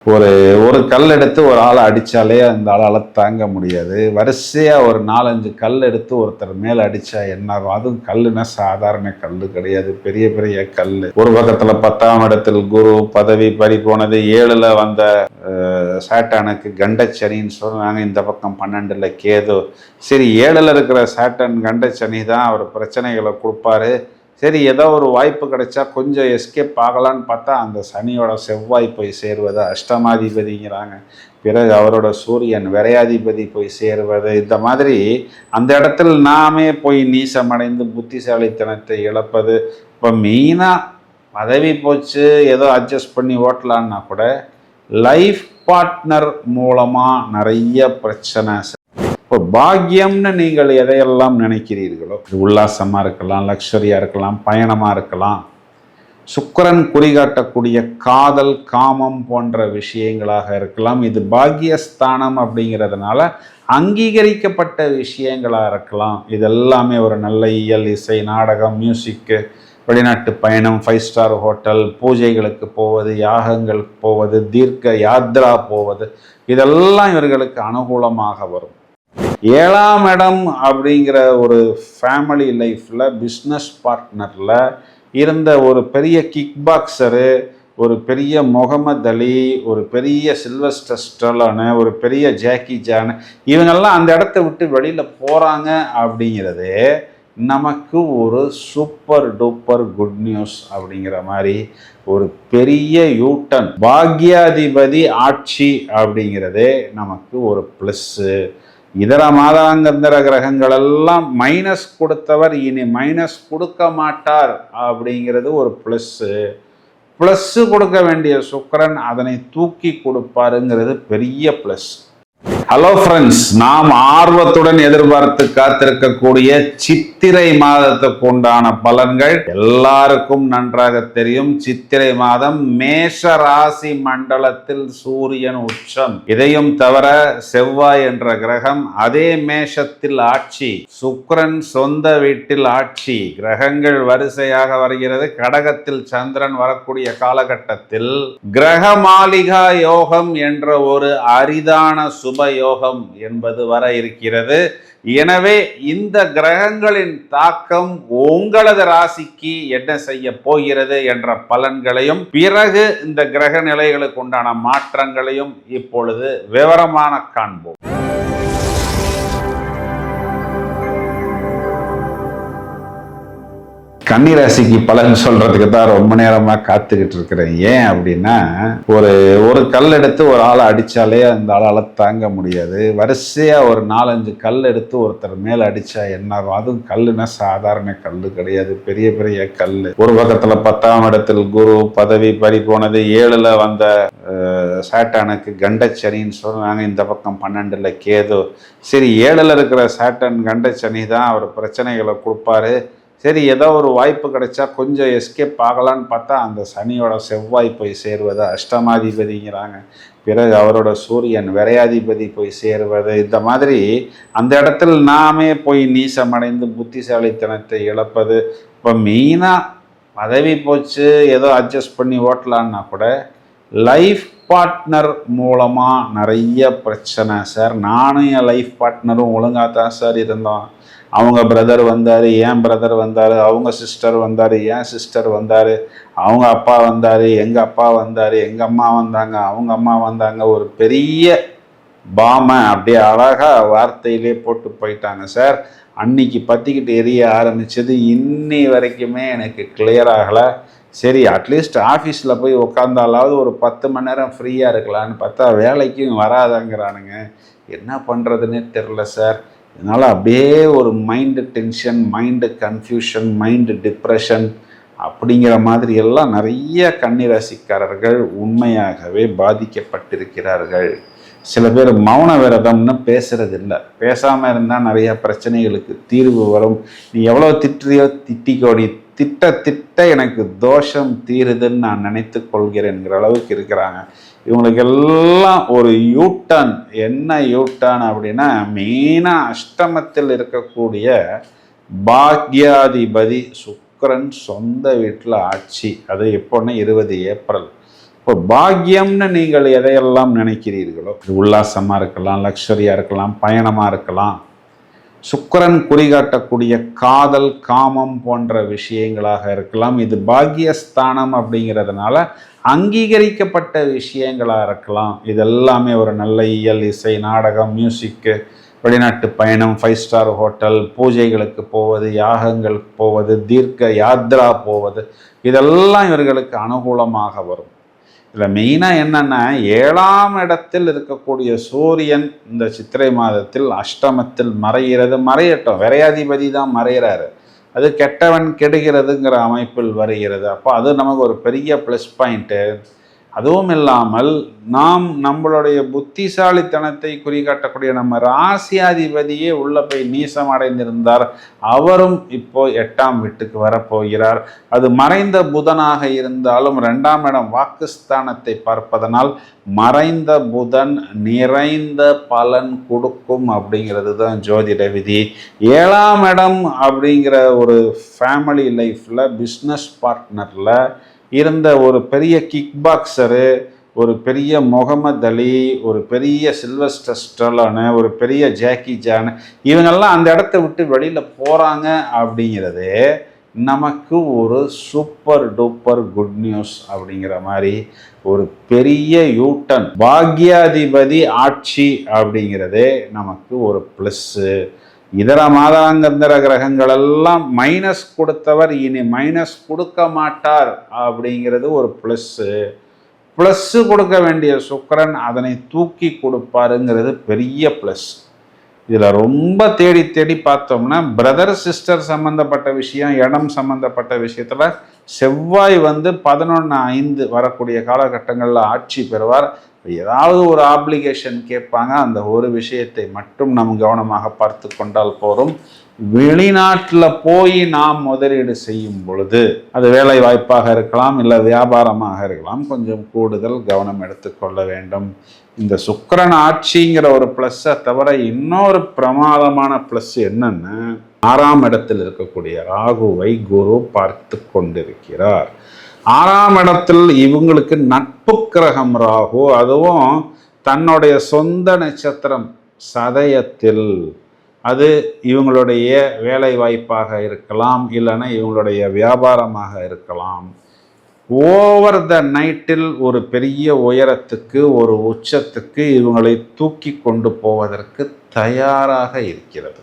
ஒரு ஒரு கல் எடுத்து ஒரு ஆளை அடித்தாலே அந்த ஆளால் தாங்க முடியாது. வரிசையாக ஒரு 4-5 கல் எடுத்து ஒருத்தர் மேலே அடித்தா என்ன ஆகும்? அதுவும் கல்லுன்னா சாதாரண கல் கிடையாது, பெரிய பெரிய கல். ஒரு பக்கத்தில் 10ஆம் இடத்தில் குரு பதவி பறி போனது, 7ல் வந்த சாட்டானுக்கு கண்டச்சனின்னு சொன்னாங்க. இந்த பக்கம் 12ல் கேது. சரி, 7ல் இருக்கிற சாட்டன் கண்டச்சனி தான் அவர் பிரச்சனைகளை கொடுப்பாரு. சரி, ஏதோ ஒரு வாய்ப்பு கிடைச்சா கொஞ்சம் எஸ்கேப் ஆகலான்னு பார்த்தா அந்த சனியோட செவ்வாய் போய் சேருவது அஷ்டமாதிபதிங்கிறாங்க. பிறகு அவரோட சூரியன் விரையாதிபதி போய் சேருவது. இந்த மாதிரி அந்த இடத்துல நாமே போய் நீசமடைந்து புத்திசாலித்தனத்தை இழப்பது. இப்போ மெயினாக பதவி போச்சு, ஏதோ அட்ஜஸ்ட் பண்ணி ஓட்டலான்னா கூட லைஃப் பார்ட்னர் மூலமாக நிறைய பிரச்சனை. இப்போ பாக்கியம்னு நீங்கள் எதையெல்லாம் நினைக்கிறீர்களோ, உல்லாசமாக இருக்கலாம், லக்ஸரியாக இருக்கலாம், பயணமாக இருக்கலாம், சுக்கிரன் குறிகாட்டக்கூடிய காதல் காமம் போன்ற விஷயங்களாக இருக்கலாம். இது பாக்கியஸ்தானம் அப்படிங்கிறதுனால அங்கீகரிக்கப்பட்ட விஷயங்களாக இருக்கலாம். இதெல்லாமே ஒரு நல்ல இயல், இசை, நாடகம், மியூசிக்கு, வெளிநாட்டு பயணம், 5 ஸ்டார் ஹோட்டல், பூஜைகளுக்கு போவது, யாகங்களுக்கு போவது, தீர்க்க யாத்ரா போவது, இதெல்லாம் இவர்களுக்கு அனுகூலமாக வரும். 7ஆம் இடம் அப்படிங்கிற ஒரு ஃபேமிலி லைஃப்பில் பிஸ்னஸ் பார்ட்னரில் இருந்த ஒரு பெரிய கிக் பாக்ஸரு, ஒரு பெரிய முகமது அலி, ஒரு பெரிய சில்வஸ்டர் ஸ்டலோனு, ஒரு பெரிய ஜாக்கி ஜான், இவங்கெல்லாம் அந்த இடத்த விட்டு வெளியில் போகிறாங்க அப்படிங்கிறது நமக்கு ஒரு சூப்பர் டூப்பர் குட் நியூஸ். அப்படிங்கிற மாதிரி ஒரு பெரிய யூட்டன். பாக்யாதிபதி ஆட்சி அப்படிங்கிறதே நமக்கு ஒரு ப்ளஸ்ஸு. இதர மாதாங்கந்திர கிரகங்கள் எல்லாம் மைனஸ் கொடுத்தவர் இனி மைனஸ் கொடுக்க மாட்டார் அப்படிங்கிறது ஒரு ப்ளஸ்ஸு கொடுக்க வேண்டிய சுக்கிரன் அதனை தூக்கி கொடுப்பாருங்கிறது பெரிய ப்ளஸ். ஹலோ ஃப்ரெண்ட்ஸ், நாம் ஆர்வத்துடன் எதிர்பார்த்து காத்திருக்கக்கூடிய சித்திரை மாதத்துக்கு உண்டான பலன்கள் எல்லாருக்கும் நன்றாக தெரியும். சித்திரை மாதம் மேஷ ராசி மண்டலத்தில் சூரியன் உச்சம். இதையும் தவிர செவ்வாய் என்ற கிரகம் அதே மேஷத்தில் ஆட்சி, சுக்கிரன் சொந்த வீட்டில் ஆட்சி, கிரகங்கள் வரிசையாக வருகிறது. கடகத்தில் சந்திரன் வரக்கூடிய காலகட்டத்தில் கிரக மாளிகா யோகம் என்ற ஒரு அரிதான சுப யோகம் என்பது வர இருக்கிறது. எனவே இந்த கிரகங்களின் தாக்கம் உங்களது ராசிக்கு என்ன செய்ய போகிறது என்ற பலன்களையும், பிறகு இந்த கிரக நிலைகளுக்கு உண்டான மாற்றங்களையும் இப்பொழுது விவரமான காண்போம். கன்னிராசிக்கு பலன் சொல்றதுக்கு தான் ரொம்ப நேரமா காத்துக்கிட்டு இருக்கிறேன். ஏன் அப்படின்னா, ஒரு கல் எடுத்து ஒரு ஆளை அடிச்சாலே அந்த ஆளால தாங்க முடியாது. வரிசையா ஒரு 4-5 கல் எடுத்து ஒருத்தர் மேல அடிச்சா என்ன ஆகும்? அதுவும் கல்லுன்னா சாதாரண கல் கிடையாது, பெரிய பெரிய கல். ஒரு பக்கத்துல 10ஆம் இடத்தில் குரு பதவி பறி போனது, 7ல் வந்த சாட்டானுக்கு கண்டச்சனின்னு சொன்னாங்க. இந்த பக்கம் 12ல் கேது. சரி, 7ல் இருக்கிற சாட்டன் கண்டச்சனி தான் அவர் பிரச்சனைகளை கொடுப்பாரு. சரி, ஏதோ ஒரு வாய்ப்பு கிடைச்சா கொஞ்சம் எஸ்கேப் ஆகலான்னு பார்த்தா அந்த சனியோட செவ்வாய் போய் சேருவது அஷ்டமாதிபதிங்கிறாங்க. பிறகு அவரோட சூரியன் விரையாதிபதி போய் சேருவது. இந்த மாதிரி அந்த இடத்துல நாமே போய் நீசமடைந்து புத்திசாலித்தனத்தை இழப்பது. இப்போ மெயினாக பதவி போச்சு, ஏதோ அட்ஜஸ்ட் பண்ணி ஓட்டலான்னா கூட லைஃப் பார்ட்னர் மூலமாக நிறைய பிரச்சனை. சார், நானும் என் லைஃப் பார்ட்னரும் ஒழுங்காக தான் சார் இருந்தோம். அவங்க பிரதர் வந்தார், என் பிரதர் வந்தார், அவங்க சிஸ்டர் வந்தார், என் சிஸ்டர் வந்தார், அவங்க அப்பா வந்தார், எங்கள் அப்பா வந்தார், எங்கள் அம்மா வந்தாங்க, அவங்க அம்மா வந்தாங்க. ஒரு பெரிய பாமை அப்படியே அழகாக வார்த்தையிலே போட்டு போயிட்டாங்க. சார், அன்னைக்கு பற்றிக்கிட்டு எரிய ஆரம்பித்தது இன்னி வரைக்குமே எனக்கு கிளியர் ஆகலை. சரி, அட்லீஸ்ட் ஆஃபீஸில் போய் உட்காந்தாலாவது ஒரு 10 மணி நேரம் ஃப்ரீயாக இருக்கலான்னு பார்த்தா வேலைக்கும் வராதங்கிறானுங்க. என்ன பண்ணுறதுன்னே தெரில சார். இதனால் அப்படியே ஒரு mind tension, mind confusion, mind depression அப்படிங்கிற மாதிரி எல்லாம் நிறைய கன்னிராசிக்காரர்கள் உண்மையாகவே பாதிக்கப்பட்டிருக்கிறார்கள். சில பேர் மௌன விரதம்னு பேசுறது இல்லை. பேசாமல் இருந்தால் நிறைய பிரச்சனைகளுக்கு தீர்வு வரும். நீ எவ்வளோ திட்டியோ திட்டிக்கோடி, திட்ட எனக்கு தோஷம் தீருதுன்னு நான் நினைத்து கொள்கிறேன்ங்கிற அளவுக்கு இருக்கிறாங்க. இவங்களுக்கு எல்லாம் ஒரு யூட்டர்ன். என்ன யூட்டர்ன் அப்படின்னா, மெயினாக அஷ்டமத்தில் இருக்கக்கூடிய பாக்யாதிபதி சுக்கிரன் சொந்த வீட்டில் ஆட்சி. அது எப்போன்னா 20 ஏப்ரல். இப்போ பாக்கியம்னு நீங்கள் எதையெல்லாம் நினைக்கிறீர்களோ, உல்லாசமா இருக்கலாம், லக்ஸரியா இருக்கலாம், பயணமா இருக்கலாம், சுக்கிரன் குறிகாட்டக்கூடிய காதல், காமம் போன்ற விஷயங்களாக இருக்கலாம். இது பாக்கியஸ்தானம் அப்படிங்கிறதுனால அங்கீகரிக்கப்பட்ட விஷயங்களாக இருக்கலாம். இதெல்லாமே ஒரு நல்ல இயல், இசை, நாடகம், மியூசிக்கு, வெளிநாட்டு பயணம், 5 ஸ்டார் ஹோட்டல், பூஜைகளுக்கு போவது, யாகங்களுக்கு போவது, தீர்க்க யாத்ரா போவது, இதெல்லாம் இவர்களுக்கு அனுகூலமாக வரும். இதில் மெயினாக என்னென்னா, 7ஆம் இடத்தில் இருக்கக்கூடிய சூரியன் இந்த சித்திரை மாதத்தில் அஷ்டமத்தில் மறைகிறது. மறையட்டும், விரையாதிபதி தான் மறைகிறாரு, அது கெட்டவன் கெடுகிறதுங்கிற அமைப்பில் வருகிறது. அப்போ அது நமக்கு ஒரு பெரிய ப்ளஸ் பாயிண்ட்டு. அதுவும் இல்லாமல் நாம் நம்மளுடைய புத்திசாலித்தனத்தை குறிகாட்டக்கூடிய நம்ம ராசியாதிபதியே உள்ள போய் நீசம் அடைந்திருந்தார். அவரும் இப்போ 8ஆம் வீட்டுக்கு வரப்போகிறார். அது மறைந்த புதனாக இருந்தாலும் 2ஆம் இடம் வாக்குஸ்தானத்தை பார்ப்பதனால் மறைந்த புதன் நிறைந்த பலன் கொடுக்கும் அப்படிங்கிறது தான் ஜோதிட விதி. 7ஆம் இடம் அப்படிங்கிற ஒரு ஃபேமிலி லைஃப்பில், பிஸ்னஸ் பார்ட்னரில் இருந்த ஒரு பெரிய கிக் பாக்ஸரு, ஒரு பெரிய முகமது அலி, ஒரு பெரிய சில்வஸ்டர் ஸ்டலோனு, ஒரு பெரிய ஜாக்கி ஜான், இவங்கெல்லாம் அந்த இடத்த விட்டு வெளியில் போகிறாங்க அப்படிங்கிறது நமக்கு ஒரு சூப்பர் டூப்பர் குட் நியூஸ் அப்படிங்கிற மாதிரி ஒரு பெரிய யூட்டன். பாக்யாதிபதி ஆட்சி அப்படிங்கிறதே நமக்கு ஒரு ப்ளஸ்ஸு. இதர மாதாங்கந்திர கிரகங்கள் எல்லாம் மைனஸ் கொடுத்தவர் இனி மைனஸ் கொடுக்க மாட்டார் அப்படிங்கிறது ஒரு ப்ளஸ்ஸு கொடுக்க வேண்டிய சுக்கிரன் அதனை தூக்கி கொடுப்பாருங்கிறது பெரிய ப்ளஸ். இதில் ரொம்ப தேடி தேடி பார்த்தோம்னா பிரதர் சிஸ்டர் சம்மந்தப்பட்ட விஷயம், இடம் சம்மந்தப்பட்ட விஷயத்தில் செவ்வாய் 11/5 வரக்கூடிய காலகட்டங்களில் ஆட்சி பெறுவார். ஏதாவது ஒரு ஆப்ளிகேஷன் கேட்பாங்க, அந்த ஒரு விஷயத்தை மட்டும் நாம் கவனமாக பார்த்து கொண்டால் போதும். வெளிநாட்டில் போய் நாம் முதலீடு செய்யும் பொழுது, அது வேலை வாய்ப்பாக இருக்கலாம், இல்லை வியாபாரமாக இருக்கலாம், கொஞ்சம் கூடுதல் கவனம் எடுத்துக்கொள்ள வேண்டும். இந்த சுக்கிரன் ஆட்சிங்கிற ஒரு ப்ளஸ்ஸை தவிர இன்னொரு பிரமாதமான ப்ளஸ் என்னன்னு, 6ஆம் இடத்தில் இருக்கக்கூடிய ராகுவை குரு பார்த்து கொண்டிருக்கிறார். 6ஆம் இடத்தில் இவங்களுக்கு நட்பு கிரகம் ராகு, அதுவும் தன்னுடைய சொந்த நட்சத்திரம் சதயத்தில். அது இவங்களுடைய வேலை வாய்ப்பாக இருக்கலாம், இல்லைன்னா இவங்களுடைய வியாபாரமாக இருக்கலாம். ஓவர் த நைட்டில் ஒரு பெரிய உயரத்துக்கு, ஒரு உச்சத்துக்கு இவங்களை தூக்கி கொண்டு போவதற்கு தயாராக இருக்கிறது.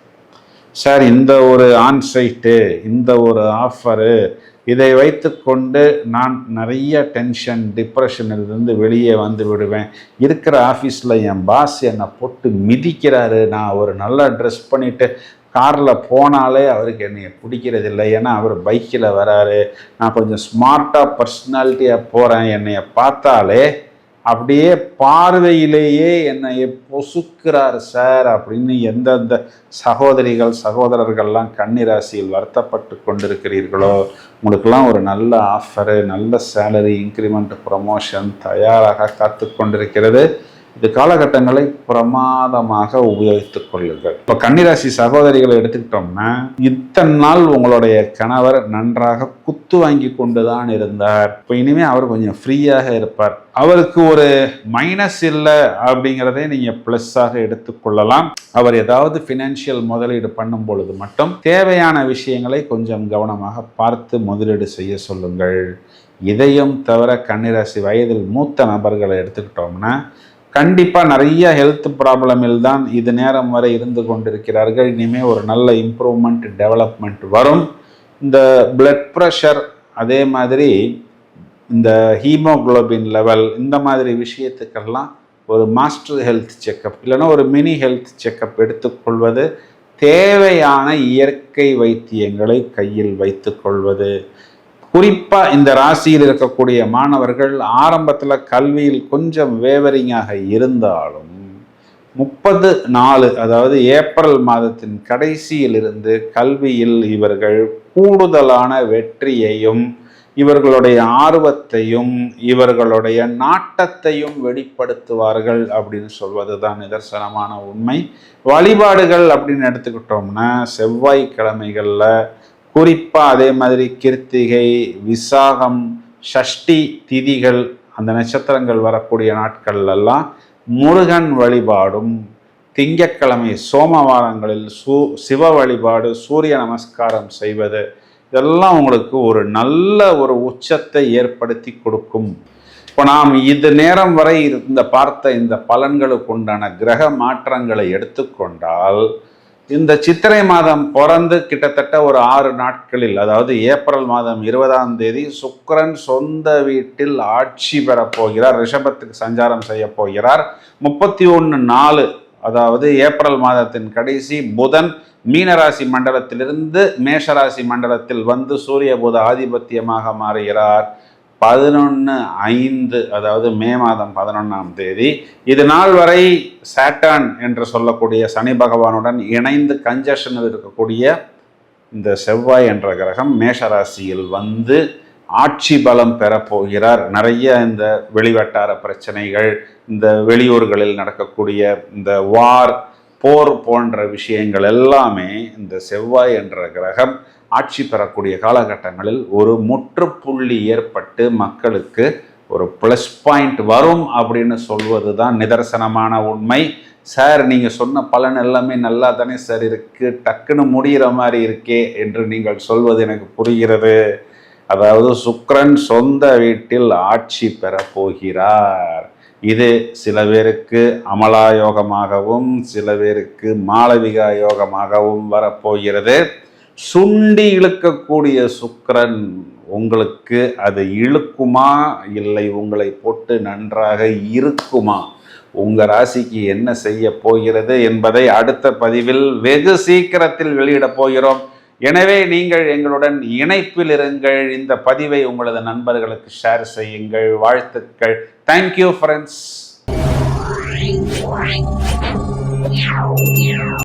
சார், இந்த ஒரு ஆன்சைட்டு, இந்த ஒரு ஆஃபரு, இதை வைத்துக்கொண்டு நான் நிறைய டென்ஷன், டிப்ரெஷனிலிருந்து வெளியே வந்து விடுவேன். இருக்கிற ஆஃபீஸில் என் பாஸ் என்னை போட்டு மிதிக்கிறாரு, நான் ஒரு நல்லா ட்ரெஸ் பண்ணிவிட்டு காரில் போனாலே அவருக்கு என்னை பிடிக்கிறதில்லை, ஏன்னா அவர் பைக்கில் வராரு, நான் கொஞ்சம் ஸ்மார்ட்டாக பர்சனாலிட்டியாக போகிறேன், என்னைய பார்த்தாலே அப்படியே பார்வையிலேயே என்னை பொசுக்கிறார் சார் அப்படின்னு எந்தெந்த சகோதரிகள் சகோதரர்கள்லாம் கன்னிராசியில் வருத்தப்பட்டு கொண்டிருக்கிறீர்களோ, உங்களுக்கெல்லாம் ஒரு நல்ல ஆஃபரு, நல்ல சேலரி இன்க்ரிமெண்ட், ப்ரமோஷன் தயாராக காத்து கொண்டிருக்கிறது. இது காலகட்டங்களை பிரமாதமாக உபயோகித்துக் கொள்ளுங்கள். இப்போ கன்னிராசி சகோதரிகளை எடுத்துக்கிட்டோம்னா, இத்தனை நாள் உங்களுடைய கணவர் நன்றாக குத்து வாங்கி கொண்டுதான் இருந்தார். இப்போ இனிமேல் அவர் கொஞ்சம் ஃப்ரீயாக இருப்பார். அவருக்கு ஒரு மைனஸ் இல்லை அப்படிங்கிறதை நீங்கள் ப்ளஸ்ஸாக எடுத்துக்கொள்ளலாம். அவர் ஏதாவது ஃபினான்ஷியல் முதலீடு பண்ணும் பொழுது மட்டும் தேவையான விஷயங்களை கொஞ்சம் கவனமாக பார்த்து முதலீடு செய்ய சொல்லுங்கள். இதையும் தவிர கன்னிராசி வயதில் மூத்த நபர்களை எடுத்துக்கிட்டோம்னா, கண்டிப்பாக நிறைய ஹெல்த் ப்ராப்ளமில் தான் இது நேரம் வரை இருந்து கொண்டிருக்கிறார்கள். இனிமேல் ஒரு நல்ல இம்ப்ரூவ்மெண்ட், டெவலப்மெண்ட் வரும். இந்த பிளட் ப்ரெஷர், அதே மாதிரி இந்த ஹீமோகுளோபின் லெவல், இந்த மாதிரி விஷயத்துக்கெல்லாம் ஒரு மாஸ்டர் ஹெல்த் செக்கப் இல்லைன்னா ஒரு மினி ஹெல்த் செக்கப் எடுத்துக்கொள்வது, தேவையான இயற்கை வைத்தியங்களை கையில் வைத்துக்கொள்வது. குறிப்பாக இந்த ராசியில் இருக்கக்கூடிய மாணவர்கள் ஆரம்பத்தில் கல்வியில் கொஞ்சம் வேவரிங்காக இருந்தாலும் 30 அதாவது ஏப்ரல் மாதத்தின் கடைசியிலிருந்து கல்வியில் இவர்கள் கூடுதலான வெற்றியையும், இவர்களுடைய ஆர்வத்தையும், இவர்களுடைய நாட்டத்தையும் வெளிப்படுத்துவார்கள் அப்படின்னு சொல்வது தான் நிதர்சனமான உண்மை. வழிபாடுகள் அப்படின்னு எடுத்துக்கிட்டோம்னா, செவ்வாய்க்கிழமைகளில் குறிப்பாக அதே மாதிரி கிருத்திகை, விசாகம், ஷஷ்டி திதிகள் அந்த நட்சத்திரங்கள் வரக்கூடிய நாட்கள்லாம் முருகன் வழிபாடும், திங்கட்கிழமை சோமவாரங்களில் சிவ வழிபாடு, சூரிய நமஸ்காரம் செய்வது, இதெல்லாம் உங்களுக்கு ஒரு நல்ல ஒரு உச்சத்தை ஏற்படுத்தி கொடுக்கும். இப்போ நாம் இது நேரம் வரை பார்த்த இந்த பலன்களுக்கு உண்டான கிரக மாற்றங்களை எடுத்துக்கொண்டால், இந்த சித்திரை மாதம் பிறந்து கிட்டத்தட்ட ஒரு 6 நாட்களில், அதாவது ஏப்ரல் மாதம் 20ஆம் தேதி சுக்கிரன் சொந்த வீட்டில் ஆட்சி பெறப்போகிறார், ரிஷபத்துக்கு சஞ்சாரம் செய்ய போகிறார். 31/4, அதாவது ஏப்ரல் மாதத்தின் கடைசி புதன் மீனராசி மண்டலத்திலிருந்து மேஷராசி மண்டலத்தில் வந்து சூரிய புத ஆதிபத்தியமாக மாறுகிறார் 11/5, அதாவது மே மாதம் 11ஆம் தேதி. இது நாள் வரை சாட்டர்ன் என்று சொல்லக்கூடிய சனி பகவானுடன் இணைந்து கன்ஜஷனில் இருக்கக்கூடிய இந்த செவ்வாய் என்ற கிரகம் மேஷராசியில் வந்து ஆட்சி பலம் பெறப்போகிறார். நிறைய இந்த வெளிவட்டார பிரச்சனைகள், இந்த வெளியூர்களில் நடக்கக்கூடிய இந்த போர் போன்ற விஷயங்கள் எல்லாமே இந்த செவ்வாய் என்ற கிரகம் ஆட்சி பெறக்கூடிய காலகட்டங்களில் ஒரு முற்றுப்புள்ளி ஏற்பட்டு மக்களுக்கு ஒரு ப்ளஸ் பாயிண்ட் வரும் அப்படின்னு சொல்வது தான் நிதர்சனமான உண்மை. சார், நீங்கள் சொன்ன பலன் எல்லாமே நல்லா தானே சார் இருக்குது, டக்குன்னு முடிகிற மாதிரி இருக்கே என்று நீங்கள் சொல்வது எனக்கு புரிகிறது. அதாவது சுக்கிரன் சொந்த வீட்டில் ஆட்சி பெற போகிறார். இது சில பேருக்கு அமலா யோகமாகவும் சில பேருக்கு மாளவிகா யோகமாகவும் வரப்போகிறது. சுண்டி இழுக்கக்கூடிய சுக்கிரன் உங்களுக்கு அது இழுக்குமா, இல்லை உங்களை போட்டு நன்றாக இருக்குமா, உங்கள் ராசிக்கு என்ன செய்ய போகிறது என்பதை அடுத்த பதிவில் வெகு சீக்கிரத்தில் வெளியிடப் போகிறோம். எனவே நீங்கள் எங்களுடன் இணைப்பில் இருங்கள். இந்த பதிவை உங்களது நண்பர்களுக்கு ஷேர் செய்யுங்கள். வாழ்த்துக்கள். Thank you friends.